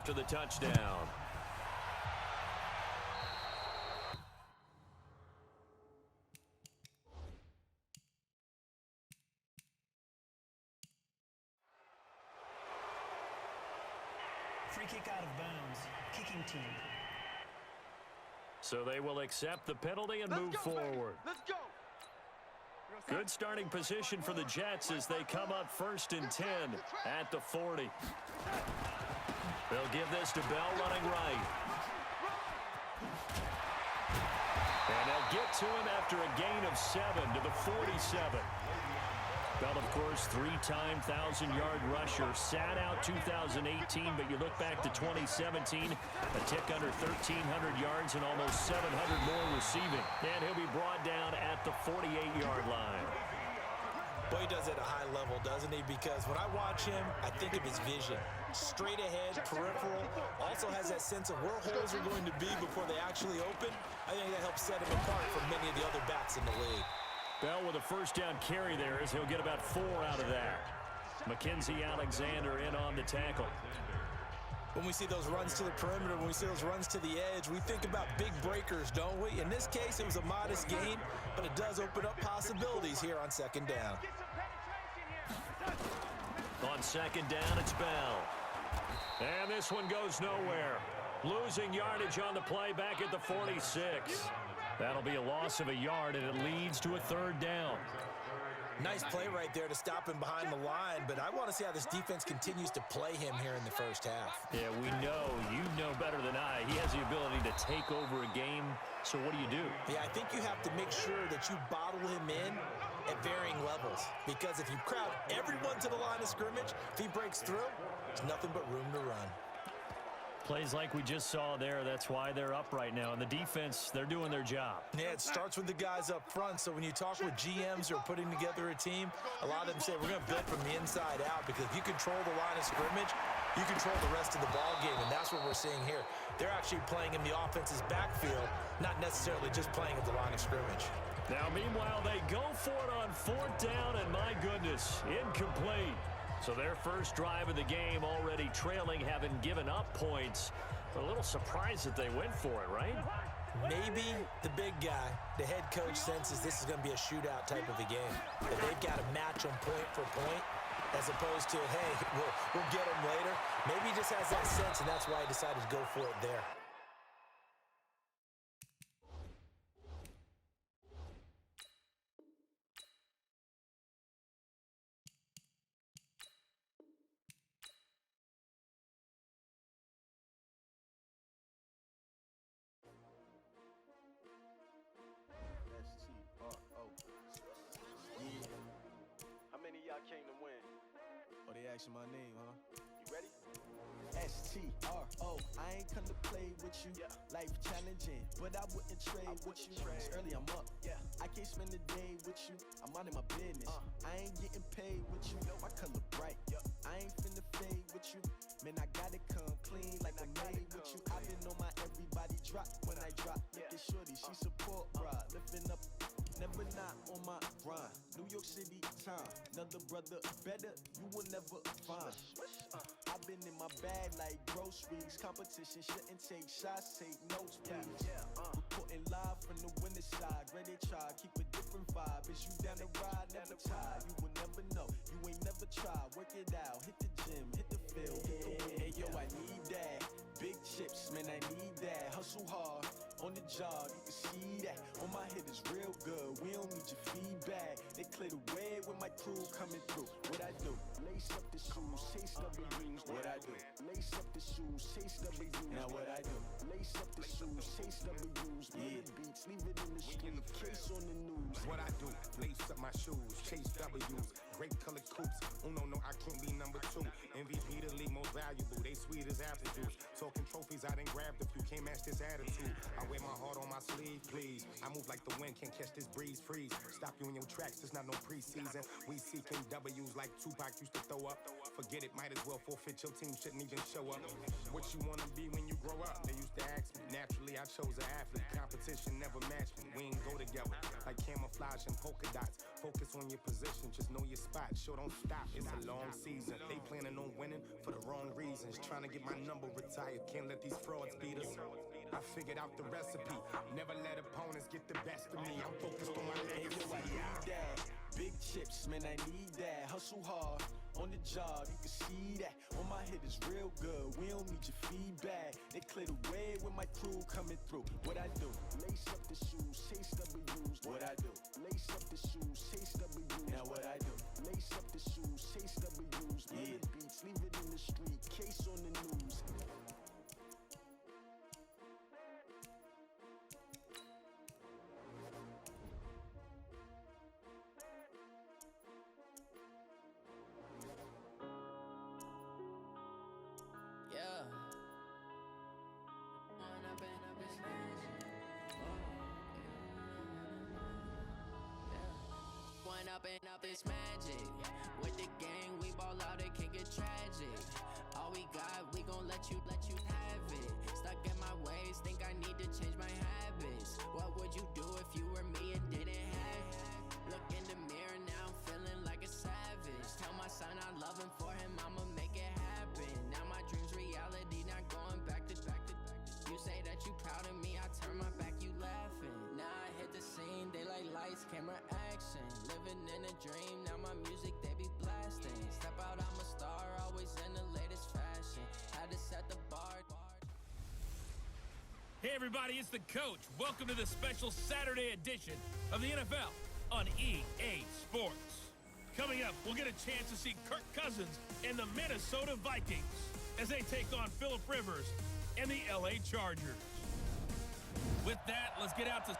To the touchdown. Free kick out of bounds. Kicking team. So they will accept the penalty and move forward. Let's go. Good starting position for the Jets as they come up 1st and 10 at the 40. They'll give this to Bell running right. And they'll get to him after a gain of 7 to the 47. Bell, of course, 3-time 1,000-yard rusher. Sat out 2018, but you look back to 2017, a tick under 1,300 yards and almost 700 more receiving. And he'll be brought down at the 48-yard line. Well, he does it at a high level, doesn't he? Because when I watch him, I think of his vision. Straight ahead, peripheral. Also has that sense of where holes are going to be before they actually open. I think that helps set him apart from many of the other backs in the league. Bell with a first down carry there as he'll get about 4 out of that. Mackenzie Alexander in on the tackle. When we see those runs to the perimeter, when we see those runs to the edge, we think about big breakers, don't we? In this case, it was a modest gain, but it does open up possibilities here on 2nd down. On 2nd down, it's Bell. And this one goes nowhere. Losing yardage on the play back at the 46. That'll be a loss of a yard, and it leads to a 3rd down. Nice play right there to stop him behind the line, but I want to see how this defense continues to play him here in the first half. Yeah, we know. You know better than I. He has the ability to take over a game, so what do? Yeah, I think you have to make sure that you bottle him in at varying levels, because if you crowd everyone to the line of scrimmage, if he breaks through, there's nothing but room to run. Plays like we just saw there, that's why they're up right now. And the defense, they're doing their job. Yeah, it starts with the guys up front. So when you talk with GMs who are putting together a team, a lot of them say, we're going to build from the inside out, because if you control the line of scrimmage, you control the rest of the ball game, and that's what we're seeing here. They're actually playing in the offense's backfield, not necessarily just playing at the line of scrimmage. Now, meanwhile, they go for it on 4th down, and my goodness, incomplete. So their first drive of the game already trailing, having given up points. A little surprised that they went for it, right? Maybe the big guy, the head coach, senses this is going to be a shootout type of a game. That they've got to match them point for point, as opposed to, hey, we'll get them later. Maybe he just has that sense, and that's why he decided to go for it there. Came to win. Oh, they asking my name, huh? You ready? S-T-R-O. I ain't come to play with you. Yeah. Life challenging, but I wouldn't trade with you. It's early, I'm up. Yeah. I can't spend the day with you. I'm out of my business. I ain't getting paid with you. My color bright. Yeah. I ain't finna fade with you. Man, I gotta come clean like I'm made with you. I've been on my everybody drop when I drop. Look at shorty, she support rod. Lifting up. Never not on my grind. New York City time. Another brother better, you will never find. I've been in my bag like groceries. Competition shouldn't take shots, take notes, please. Reporting live from the winter side. Ready to try, keep a different vibe. Is you down the ride, never tired. You will never know, you ain't never tried. Work it out, hit the gym, hit the field. Hey yo, I need that. Big chips, man, I need that. Hustle hard. On the job, you can see that. On my head is real good. We don't need your feedback. They clear the way with my crew coming through. What I do? Lace up the shoes, chase W's. What I do? Lace up the shoes, chase W's. Now what I do? Lace up the shoes, chase W's. Yeah. Beats, leave it in the street. Case on the news. What I do? Lace up my shoes, chase W's. Grape colored coops. Uno, no, I can't be number 2. MVP the league most valuable. They sweet as apple juice. Talking trophies, I done grabbed a few. Can't match this attitude. I wear my heart on my sleeve, please. I move like the wind, can't catch this breeze, freeze. Stop you in your tracks, there's not no preseason. We seeking W's like Tupac used to throw up. Forget it, might as well forfeit. Your team shouldn't even show up. What you wanna be when you grow up? They used to to ask me. Naturally, I chose an athlete. Competition never matched me. We ain't go together like camouflage and polka dots. Focus on your position, just know your spot. Sure, don't stop. It's a long season. They planning on winning for the wrong reasons. Trying to get my number retired. Can't let these frauds beat us. I figured out the recipe. Never let opponents get the best of me. I'm focused on my legacy. I need that. Big chips, man, I need that. Hustle hard on the job, you can see that. On my hit is real good. We don't need your feedback. They clear the way with my crew coming through. What I do? Lace up the shoes, chase W's. What I do? Lace up the shoes, chase W's. Now what I do? Lace up the shoes, chase W's. Yeah. Beats, leave it in the street. Case on the news. Up this magic with the gang, we ball out, it can get tragic. All we got, we gon' let you have it. Stuck in my ways, think I need to change my habits. What would you do if you were me and didn't have it? Look in the mirror, now I'm feeling like a savage. Tell my son I love him, for him I'ma make it happen. Now my dream's reality, not going back to. You say that you proud of me, I turn my back, you laughing. Now I hit the scene, daylight lights, camera action. Living in a dream, now my music they be blasting. Step out, I'm a star, always in the latest fashion. Had to set the bar. Hey everybody, it's the coach. Welcome to the special Saturday edition of the NFL on EA Sports. Coming up, we'll get a chance to see Kirk Cousins and the Minnesota Vikings as they take on Phillip Rivers and the LA Chargers. With that, let's get out to...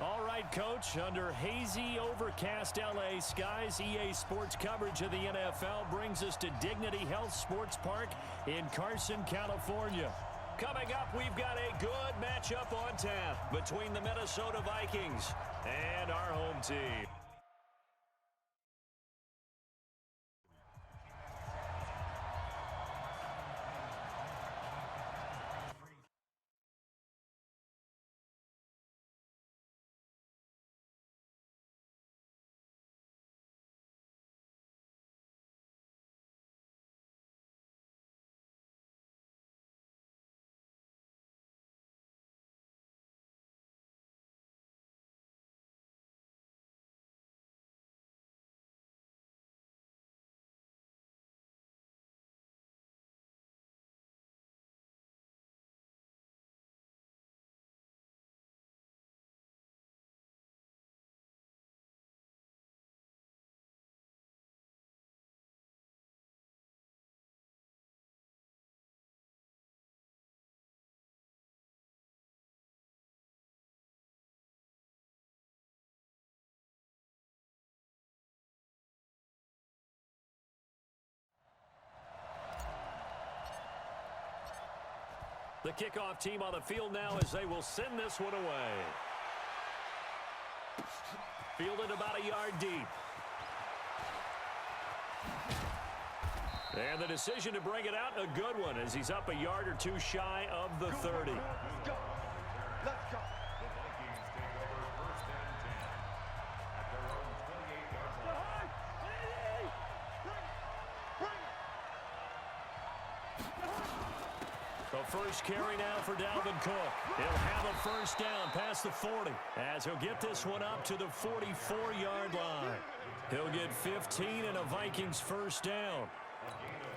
All right, Coach, under hazy, overcast LA skies, EA Sports coverage of the NFL brings us to Dignity Health Sports Park in Carson, California. Coming up, we've got a good matchup on tap between the Minnesota Vikings and our home team. The kickoff team on the field now as they will send this one away. Fielded about a yard deep. And the decision to bring it out, a good one, as he's up a yard or two shy of the 30. Let's go. Let's go. The Vikings take over first and 10 at their own 28-yard line. The first carry now for Dalvin Cook. He'll have a first down past the 40 as he'll get this one up to the 44-yard line. He'll get 15 and a Vikings first down.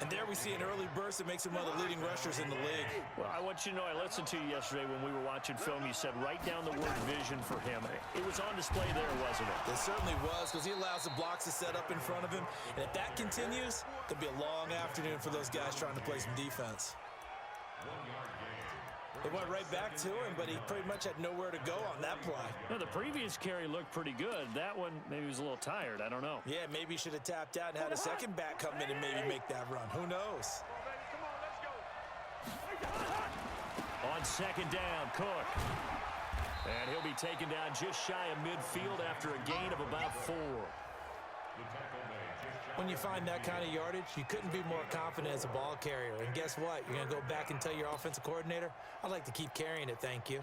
And there we see an early burst that makes him one of the leading rushers in the league. Well, I want you to know, I listened to you yesterday when we were watching film. You said write down the word vision for him. It was on display there, wasn't it? It certainly was, because he allows the blocks to set up in front of him. And if that continues, it'll be a long afternoon for those guys trying to play some defense. It went right back to him, but he pretty much had nowhere to go on that play. No, the previous carry looked pretty good. That one, maybe he was a little tired. I don't know. Yeah, maybe he should have tapped out and had a second back come in and maybe make that run. Who knows? On second down, Cook. And he'll be taken down just shy of midfield after a gain of about 4. The tackle made just shy When you find that kind of yardage, you couldn't be more confident as a ball carrier. And guess what? You're going to go back and tell your offensive coordinator, I'd like to keep carrying it, thank you.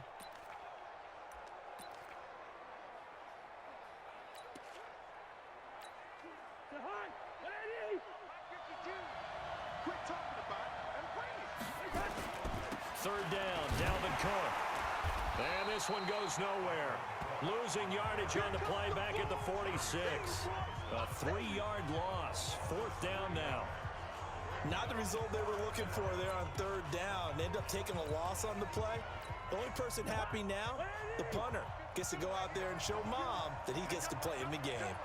Third down, Dalvin Cook. And this one goes nowhere. Losing yardage on the play back at the 46. A 3-yard loss. Fourth down now. Not the result they were looking for there on third down. They end up taking a loss on the play. The only person happy now, the punter, gets to go out there and show Mom that he gets to play in the game.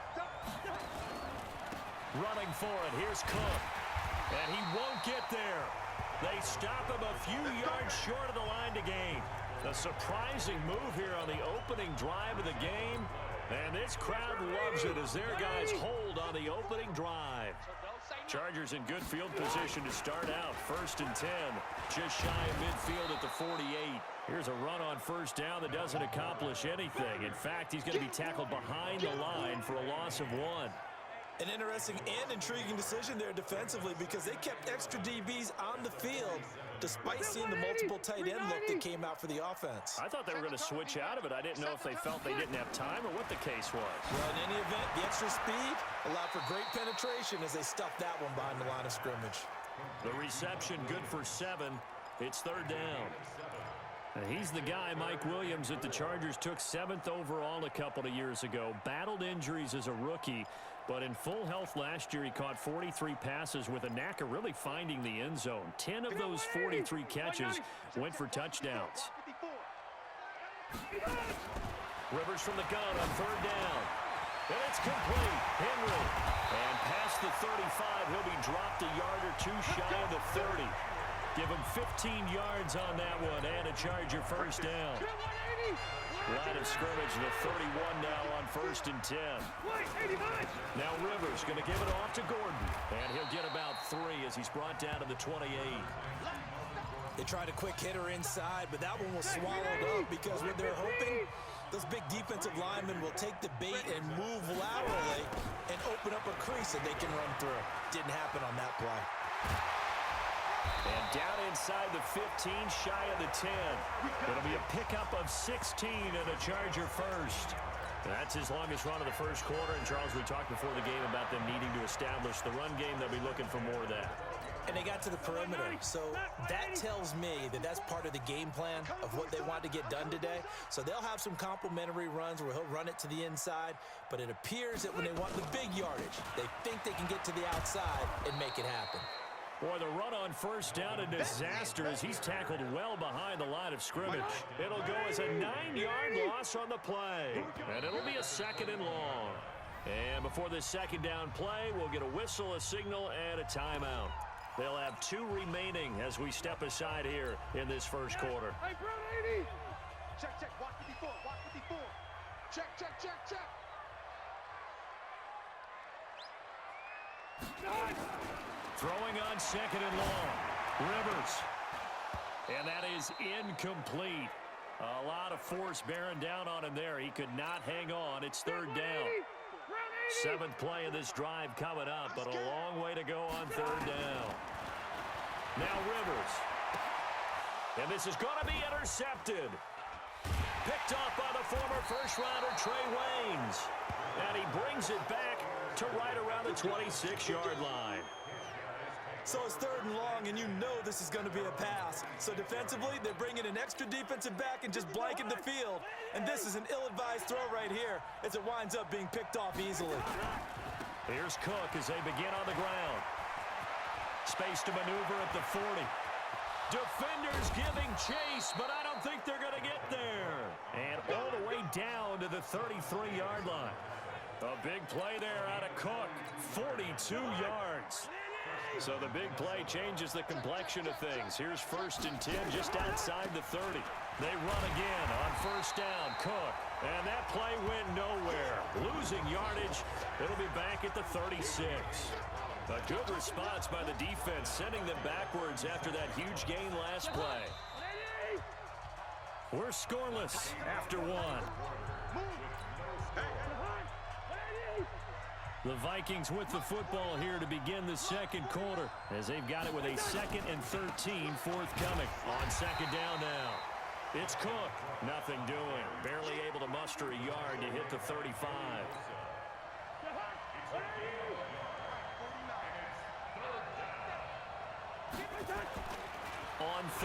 Running for it, here's Cook. And he won't get there. They stop him a few yards short of the line to gain. A surprising move here on the opening drive of the game. And this crowd loves it as their guys hold on the opening drive. Chargers in good field position to start out. 1st and 10. Just shy of midfield at the 48. Here's a run on first down that doesn't accomplish anything. In fact, he's going to be tackled behind the line for a loss of 1. An interesting and intriguing decision there defensively because they kept extra DBs on the field despite seeing the multiple tight end look that came out for the offense. I thought they were going to switch out of it. I didn't know if they felt they didn't have time or what the case was. Well, in any event, the extra speed allowed for great penetration as they stuffed that one behind the line of scrimmage. The reception good for 7. It's third down. And he's the guy, Mike Williams, that the Chargers took 7th overall a couple of years ago. Battled injuries as a rookie, but in full health last year, he caught 43 passes with a knack of really finding the end zone. 10 of those 43 catches went for touchdowns. Rivers from the gun on third down. And it's complete. Henry. And past the 35, he'll be dropped a yard or two shy of the 30. Give him 15 yards on that one and a Charger first down. Line of scrimmage, the 31 now on 1st and 10. Now Rivers going to give it off to Gordon. And he'll get about 3 as he's brought down to the 28. They tried a quick hitter inside, but that one was swallowed up because what they're hoping, those big defensive linemen will take the bait and move laterally and open up a crease that they can run through. Didn't happen on that play. And down inside the 15, shy of the 10. It'll be a pickup of 16 and a Charger first. That's his longest run of the first quarter. And, Charles, we talked before the game about them needing to establish the run game. They'll be looking for more of that. And they got to the perimeter. So that tells me that that's part of the game plan of what they want to get done today. So they'll have some complimentary runs where he'll run it to the inside. But it appears that when they want the big yardage, they think they can get to the outside and make it happen. Boy, the run on first down, a disaster as he's tackled well behind the line of scrimmage. It'll go as a 9-yard loss on the play. And it'll be a 2nd and long. And before this 2nd down play, we'll get a whistle, a signal, and a timeout. They'll have 2 remaining as we step aside here in this first quarter. Check, check, watch 54, watch 54. Check, check, check, check. Throwing on 2nd and long. Rivers. And that is incomplete. A lot of force bearing down on him there. He could not hang on. It's third down. 7th play of this drive coming up, but a long way to go on third down. Now Rivers. And this is going to be intercepted. Picked off by the former first-rounder Trey Waynes. And he brings it back to right around the 26-yard line. So it's 3rd and long, and you know this is going to be a pass. So defensively, they're bringing an extra defensive back and just blanket the field. And this is an ill-advised throw right here as it winds up being picked off easily. Here's Cook as they begin on the ground. Space to maneuver at the 40. Defenders giving chase, but I don't think they're going to get there. And all the way down to the 33-yard line. A big play there out of Cook. 42 yards. So the big play changes the complexion of things. Here's 1st and 10 just outside the 30. They run again on first down. Cook. And that play went nowhere. Losing yardage. It'll be back at the 36. A good response by the defense, sending them backwards after that huge gain last play. We're scoreless after 1. The Vikings with the football here to begin the second quarter as they've got it with a 2nd and 13 forthcoming. On second down now. It's Cook. Nothing doing. Barely able to muster a yard to hit the 35. On third.